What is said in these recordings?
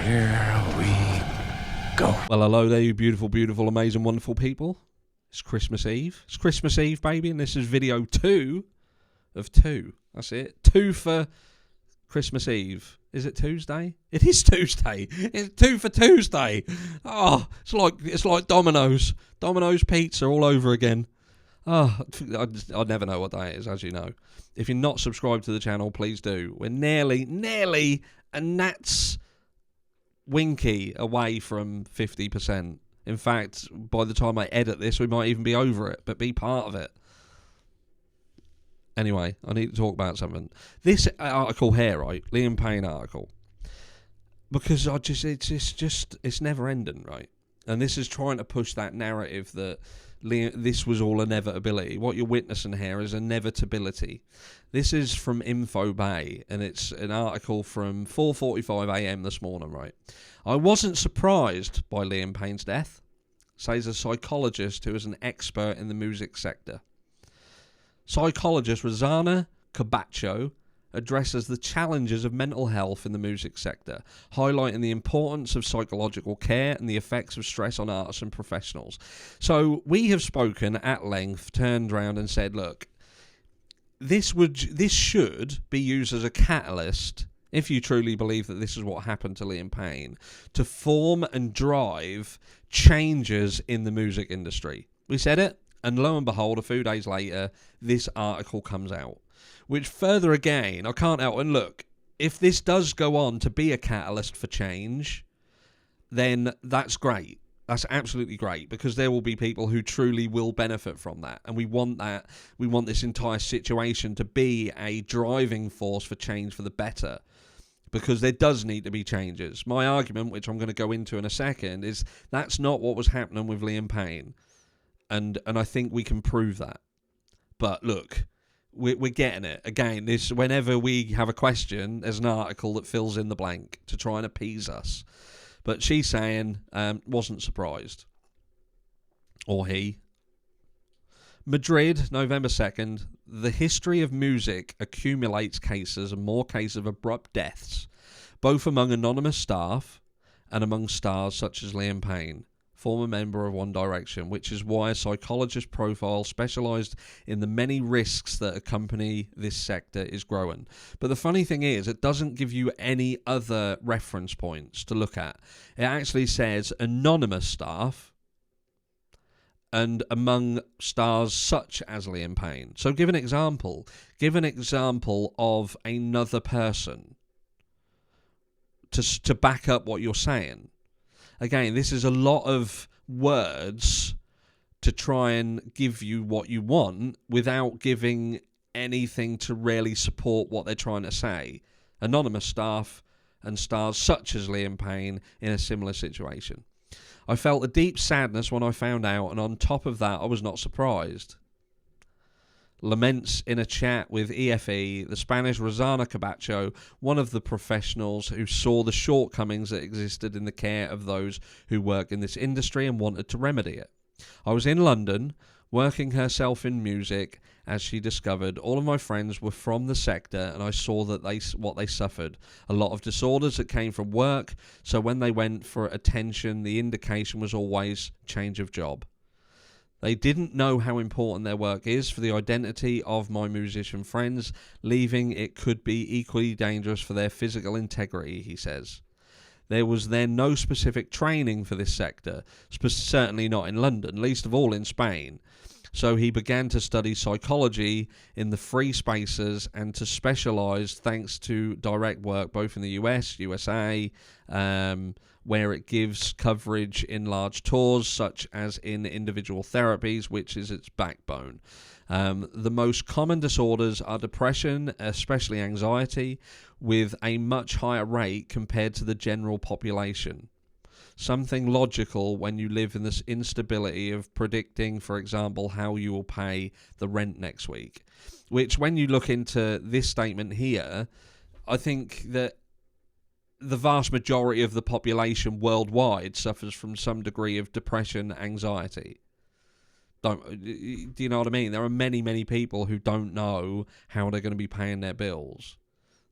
Here we go. Well, hello there, you beautiful, beautiful, amazing, wonderful people. It's Christmas Eve. It's Christmas Eve, baby, and this is video 2 of 2. That's it. 2 for Christmas Eve. Is it Tuesday? It is Tuesday. It's 2 for Tuesday. Oh, it's like Domino's. Domino's pizza all over again. Oh, I never know what day it is, as you know. If you're not subscribed to the channel, please do. We're nearly a gnat's winky away from 50%. In fact, by the time I edit this, we might even be over it, but be part of it. Anyway, I need to talk about something. This article here, right, Liam Payne article, because it's never ending, right? And this is trying to push that narrative that this was all inevitability. What you're witnessing here is inevitability. This is from Info Bay, and it's an article from 4:45 a.m. this morning, right? I wasn't surprised by Liam Payne's death, says a psychologist who is an expert in the music sector. Psychologist Rosanna Cabacho addresses the challenges of mental health in the music sector, highlighting the importance of psychological care and the effects of stress on artists and professionals. So we have spoken at length, turned around and said, look, this should be used as a catalyst, if you truly believe that this is what happened to Liam Payne, to form and drive changes in the music industry. We said it, and lo and behold, a few days later, this article comes out. Which further again, I can't help, and look, if this does go on to be a catalyst for change, then that's great. That's absolutely great, because there will be people who truly will benefit from that. And we want that. We want this entire situation to be a driving force for change for the better, because there does need to be changes. My argument, which I'm going to go into in a second, is that's not what was happening with Liam Payne. And I think we can prove that. But look, we're getting it. Again, whenever we have a question, there's an article that fills in the blank to try and appease us. But she's saying, wasn't surprised. Or he. Madrid, November 2nd. The history of music accumulates cases and more cases of abrupt deaths, both among anonymous staff and among stars such as Liam Payne, former member of One Direction, which is why a psychologist profile specialised in the many risks that accompany this sector is growing. But the funny thing is, it doesn't give you any other reference points to look at. It actually says anonymous staff and among stars such as Liam Payne. So give an example. Give an example of another person to back up what you're saying. Again, this is a lot of words to try and give you what you want without giving anything to really support what they're trying to say. Anonymous staff and stars such as Liam Payne in a similar situation. I felt a deep sadness when I found out, and on top of that, I was not surprised. Laments in a chat with EFE, the Spanish Rosanna Cabacho, one of the professionals who saw the shortcomings that existed in the care of those who work in this industry and wanted to remedy it. I was in London, working herself in music, as she discovered all of my friends were from the sector, and I saw that what they suffered. A lot of disorders that came from work, so when they went for attention, the indication was always change of job. They didn't know how important their work is for the identity of my musician friends. Leaving it could be equally dangerous for their physical integrity, he says. There was then no specific training for this sector, certainly not in London, least of all in Spain. So he began to study psychology in the free spaces and to specialise thanks to direct work both in the US, USA, where it gives coverage in large tours such as in individual therapies, which is its backbone. The most common disorders are depression, especially anxiety, with a much higher rate compared to the general population. Something logical when you live in this instability of predicting, for example, how you will pay the rent next week. Which, when you look into this statement here, I think that the vast majority of the population worldwide suffers from some degree of depression, anxiety. Do you know what I mean? There are many, many people who don't know how they're going to be paying their bills.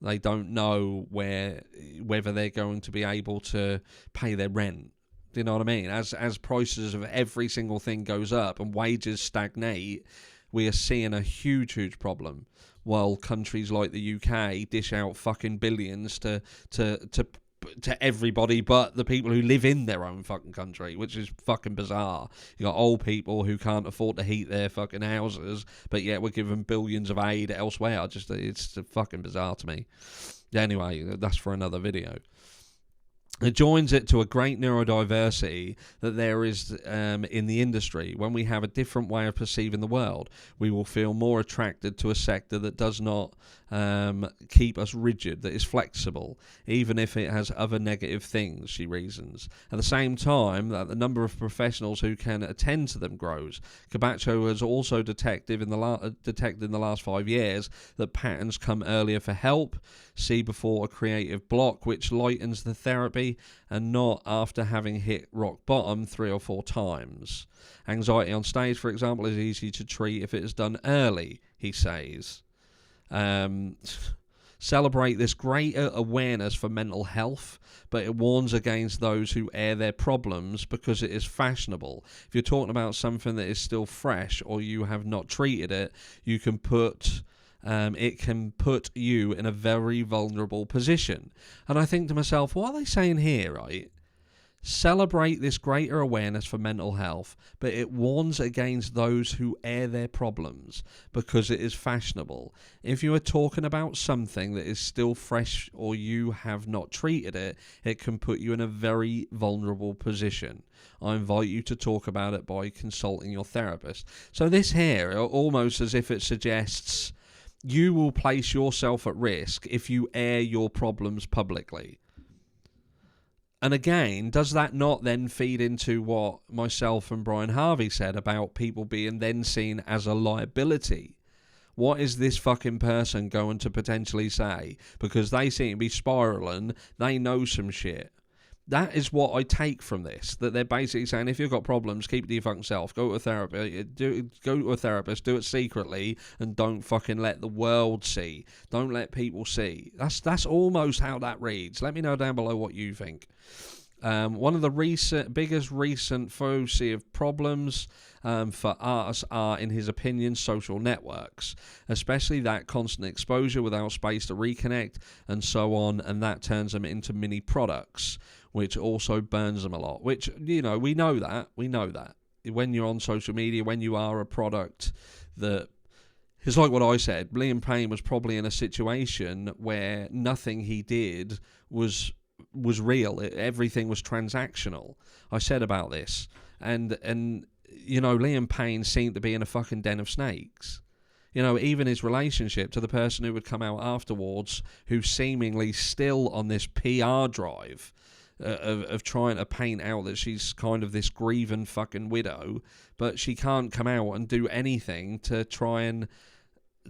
They don't know whether they're going to be able to pay their rent. Do you know what I mean? As prices of every single thing goes up and wages stagnate, we are seeing a huge problem. While countries like the UK dish out fucking billions to everybody but the people who live in their own fucking country, which is fucking bizarre. You got old people who can't afford to heat their fucking houses, but yet we're giving billions of aid elsewhere. It's fucking bizarre to me. Anyway, that's for another video. It joins it to a great neurodiversity that there is in the industry. When we have a different way of perceiving the world, we will feel more attracted to a sector that does not keep us rigid, that is flexible, even if it has other negative things, she reasons. At the same time, that the number of professionals who can attend to them grows. Cabacho has also detected in the last 5 years that patterns come earlier for help, see before a creative block, which lightens the therapy, and not after having hit rock bottom 3 or 4 times. Anxiety on stage, for example, is easy to treat if it is done early, he says. Celebrate this greater awareness for mental health, but it warns against those who air their problems because it is fashionable. If you're talking about something that is still fresh or you have not treated it, you can it can put you in a very vulnerable position. And I think to myself, what are they saying here, right? Celebrate this greater awareness for mental health, but it warns against those who air their problems because it is fashionable. If you are talking about something that is still fresh or you have not treated it, it can put you in a very vulnerable position. I invite you to talk about it by consulting your therapist. So this here, almost as if it suggests you will place yourself at risk if you air your problems publicly. And again, does that not then feed into what myself and Brian Harvey said about people being then seen as a liability? What is this fucking person going to potentially say? Because they seem to be spiraling, they know some shit. That is what I take from this, that they're basically saying, if you've got problems, keep it to your fucking self. Go to a therapist, do it secretly, and don't fucking let the world see. Don't let people see. That's almost how that reads. Let me know down below what you think. One of the biggest recent foci of problems for artists are, in his opinion, social networks, especially that constant exposure without space to reconnect and so on, and that turns them into mini products, which also burns them a lot, which, we know that. When you're on social media, when you are a product, that it's like what I said, Liam Payne was probably in a situation where nothing he did was real. Everything was transactional. I said about this. And Liam Payne seemed to be in a fucking den of snakes. Even his relationship to the person who would come out afterwards, who's seemingly still on this PR drive of trying to paint out that she's kind of this grieving fucking widow, but she can't come out and do anything to try and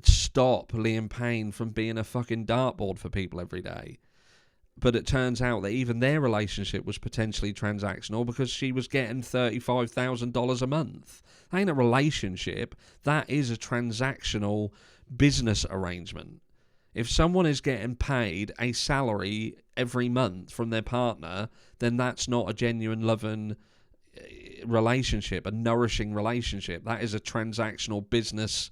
stop Liam Payne from being a fucking dartboard for people every day. But it turns out that even their relationship was potentially transactional because she was getting $35,000 a month. That ain't a relationship. That is a transactional business arrangement. If someone is getting paid a salary every month from their partner, then that's not a genuine loving relationship, a nourishing relationship. That is a transactional business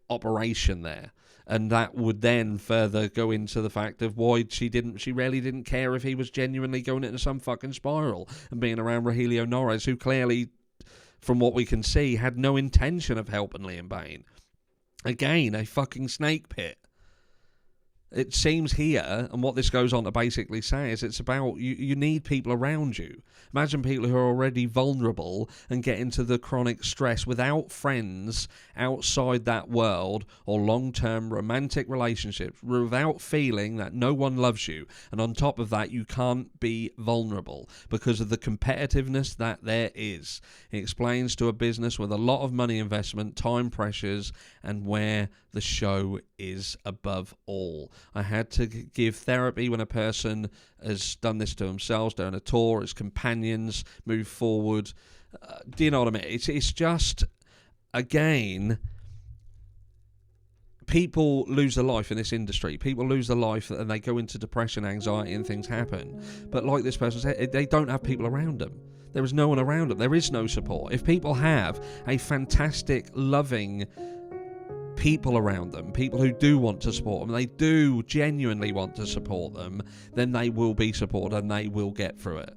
operation there. And that would then further go into the fact of why she really didn't care if he was genuinely going into some fucking spiral and being around Rogelio Norris, who clearly, from what we can see, had no intention of helping Liam Payne. Again, a fucking snake pit. It seems here, and what this goes on to basically say is it's about you need people around you. Imagine people who are already vulnerable and get into the chronic stress without friends outside that world or long-term romantic relationships, without feeling that no one loves you. And on top of that, you can't be vulnerable because of the competitiveness that there is. It explains to a business with a lot of money investment, time pressures, and where the show is above all. I had to give therapy when a person has done this to themselves, doing a tour, as companions, move forward. Do you know what I mean? It's just, again, people lose their life in this industry. People lose their life and they go into depression, anxiety, and things happen. But like this person said, they don't have people around them. There is no one around them. There is no support. If people have a fantastic, loving people around them, people who do want to support them, they do genuinely want to support them, then they will be supported and they will get through it.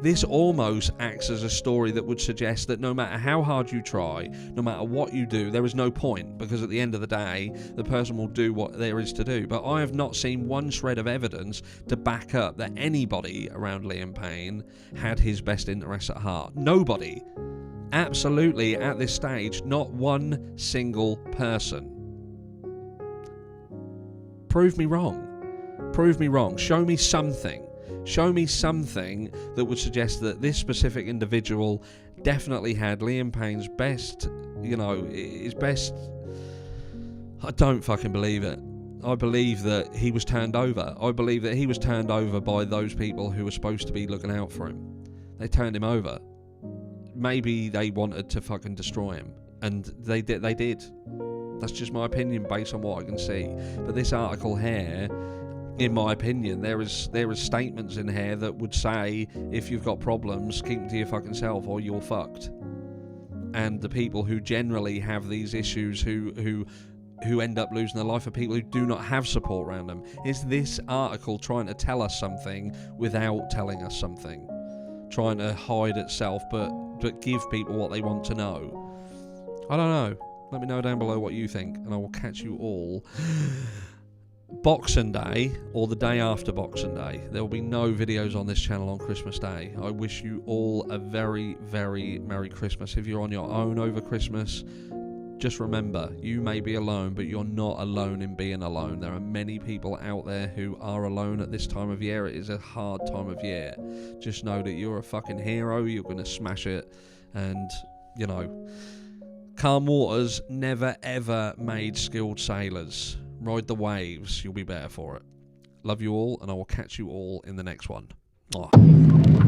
This almost acts as a story that would suggest that no matter how hard you try, no matter what you do, there is no point, because at the end of the day, the person will do what there is to do. But I have not seen one shred of evidence to back up that anybody around Liam Payne had his best interests at heart. Nobody. Absolutely, at this stage, not one single person. Prove me wrong. Prove me wrong. Show me something. Show me something that would suggest that this specific individual definitely had Liam Payne's best, his best. I don't fucking believe it. I believe that he was turned over. I believe that he was turned over by those people who were supposed to be looking out for him. They turned him over. Maybe they wanted to fucking destroy him, and they did. That's just my opinion based on what I can see. But this article here, in my opinion, there is statements in here that would say, if you've got problems, keep them to your fucking self or you're fucked. And the people who generally have these issues, who end up losing their life, are people who do not have support around them. Is this article trying to tell us something without telling us something? Trying to hide itself, but give people what they want to know? I don't know. Let me know down below what you think, and I will catch you all Boxing Day, or the day after Boxing Day. There will be no videos on this channel on Christmas Day. I wish you all a very, very Merry Christmas. If you're on your own over Christmas, just remember, you may be alone, but you're not alone in being alone. There are many people out there who are alone at this time of year. It is a hard time of year. Just know that you're a fucking hero. You're going to smash it. And, calm waters never ever made skilled sailors. Ride the waves, you'll be better for it. Love you all, and I will catch you all in the next one. Mwah.